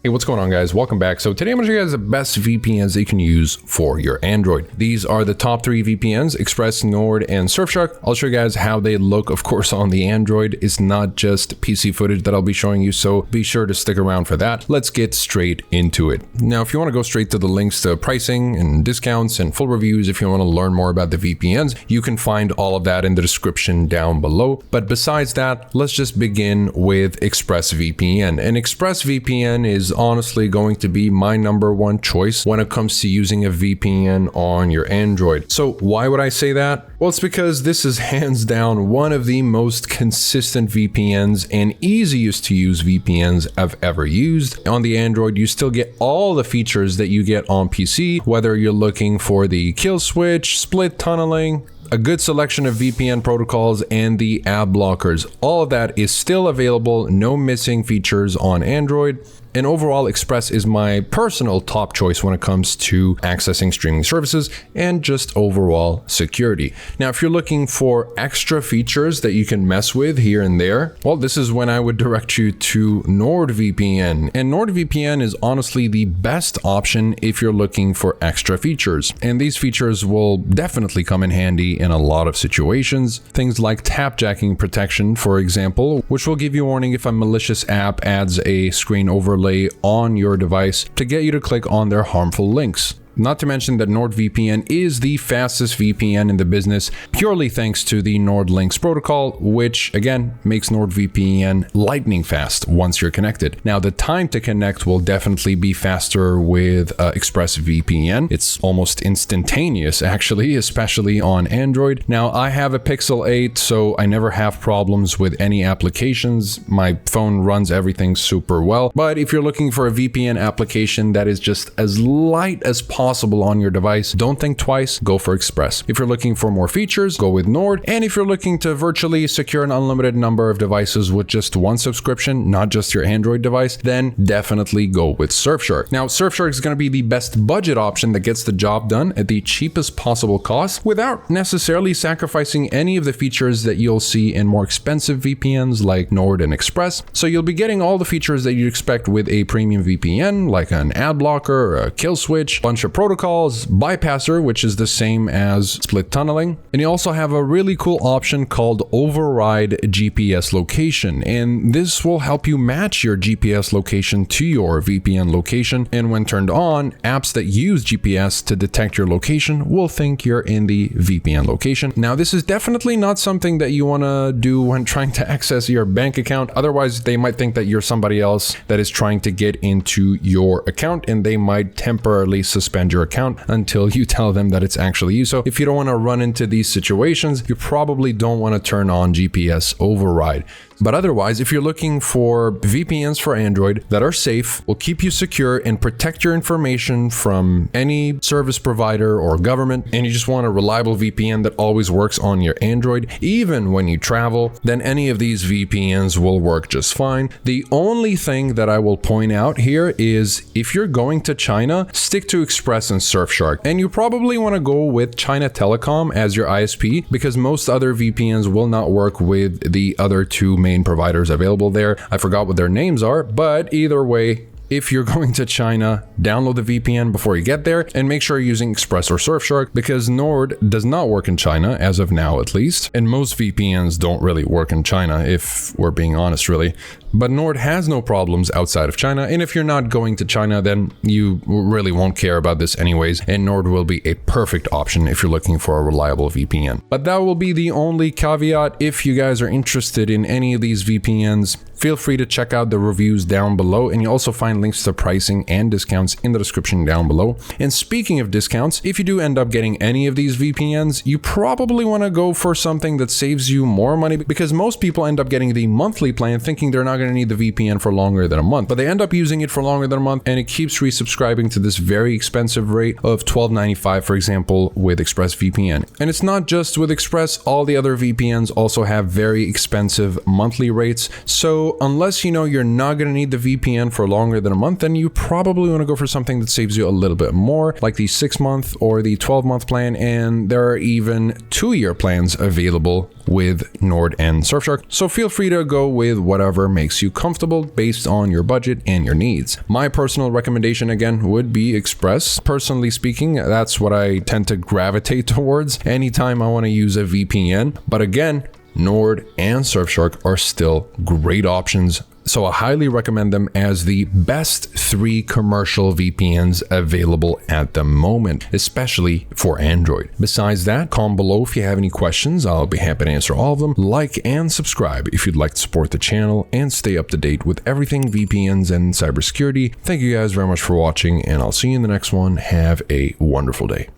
Hey, what's going on, guys? Welcome back. So today I'm going to show you guys the best VPNs that you can use for your Android. These are the top 3 VPNs, Express, Nord, and Surfshark. I'll show you guys how they look, of course, on the Android. It's not just PC footage that I'll be showing you, so be sure to stick around for that. Let's get straight into it. Now, if you want to go straight to the links to pricing and discounts and full reviews, if you want to learn more about the VPNs, you can find all of that in the description down below. But besides that, let's just begin with ExpressVPN. And ExpressVPN is honestly going to be my #1 choice when it comes to using a VPN on your Android. So why would I say that? Well, it's because this is hands down one of the most consistent VPNs and easiest to use VPNs I've ever used. On the Android, you still get all the features that you get on PC, whether you're looking for the kill switch, split tunneling, a good selection of VPN protocols, and the ad blockers. All of that is still available, no missing features on Android. And overall, Express is my personal top choice when it comes to accessing streaming services and just overall security. Now, if you're looking for extra features that you can mess with here and there, well, this is when I would direct you to NordVPN. And NordVPN is honestly the best option if you're looking for extra features. And these features will definitely come in handy in a lot of situations. Things like tapjacking protection, for example, which will give you a warning if a malicious app adds a screen overlay on your device to get you to click on their harmful links. Not to mention that NordVPN is the fastest VPN in the business, purely thanks to the NordLynx protocol, which again makes NordVPN lightning fast once you're connected. Now, the time to connect will definitely be faster with ExpressVPN. It's almost instantaneous, actually, especially on Android. Now, I have a Pixel 8, so I never have problems with any applications. My phone runs everything super well. But if you're looking for a VPN application that is just as light as possible on your device, don't think twice, go for Express. If you're looking for more features, go with Nord. And if you're looking to virtually secure an unlimited number of devices with just one subscription, not just your Android device, then definitely go with Surfshark. Now, Surfshark is going to be the best budget option that gets the job done at the cheapest possible cost without necessarily sacrificing any of the features that you'll see in more expensive VPNs like Nord and Express. So you'll be getting all the features that you'd expect with a premium VPN, like an ad blocker, a kill switch, bunch of protocols, bypasser, which is the same as split tunneling. And you also have a really cool option called override GPS location. And this will help you match your GPS location to your VPN location. And when turned on, apps that use GPS to detect your location will think you're in the VPN location. Now, this is definitely not something that you want to do when trying to access your bank account. Otherwise, they might think that you're somebody else that is trying to get into your account, and they might temporarily suspend your account until you tell them that it's actually you. So if you don't want to run into these situations, you probably don't want to turn on GPS override. But otherwise, if you're looking for VPNs for Android that are safe, will keep you secure and protect your information from any service provider or government, and you just want a reliable VPN that always works on your Android, even when you travel, then any of these VPNs will work just fine. The only thing that I will point out here is if you're going to China, stick to Express and Surfshark. And you probably want to go with China Telecom as your ISP because most other VPNs will not work with the other two main providers available there. I forgot what their names are, but either way, if you're going to China, download the VPN before you get there and make sure you're using Express or Surfshark because Nord does not work in China, as of now at least. And most VPNs don't really work in China, if we're being honest, really. But Nord has no problems outside of China, and if you're not going to China, then you really won't care about this anyways, and Nord will be a perfect option if you're looking for a reliable VPN. But that will be the only caveat. If you guys are interested in any of these VPNs, feel free to check out the reviews down below, and you also find links to pricing and discounts in the description down below. And speaking of discounts, if you do end up getting any of these VPNs, you probably want to go for something that saves you more money because most people end up getting the monthly plan thinking they're not going to need the VPN for longer than a month, but they end up using it for longer than a month, and it keeps resubscribing to this very expensive rate of $12.95, for example, with ExpressVPN. And it's not just with Express, all the other VPNs also have very expensive monthly rates. So So unless you know you're not going to need the VPN for longer than a month, then you probably want to go for something that saves you a little bit more, like the 6-month or the 12-month plan, and there are even 2-year plans available with Nord and Surfshark. So feel free to go with whatever makes you comfortable based on your budget and your needs. My personal recommendation again would be Express. Personally speaking, that's what I tend to gravitate towards anytime I want to use a VPN. But again, Nord and Surfshark are still great options, so I highly recommend them as the best 3 commercial VPNs available at the moment, especially for Android. Besides that, comment below if you have any questions. I'll be happy to answer all of them. Like and subscribe if you'd like to support the channel and stay up to date with everything VPNs and cybersecurity. Thank you guys very much for watching, and I'll see you in the next one. Have a wonderful day.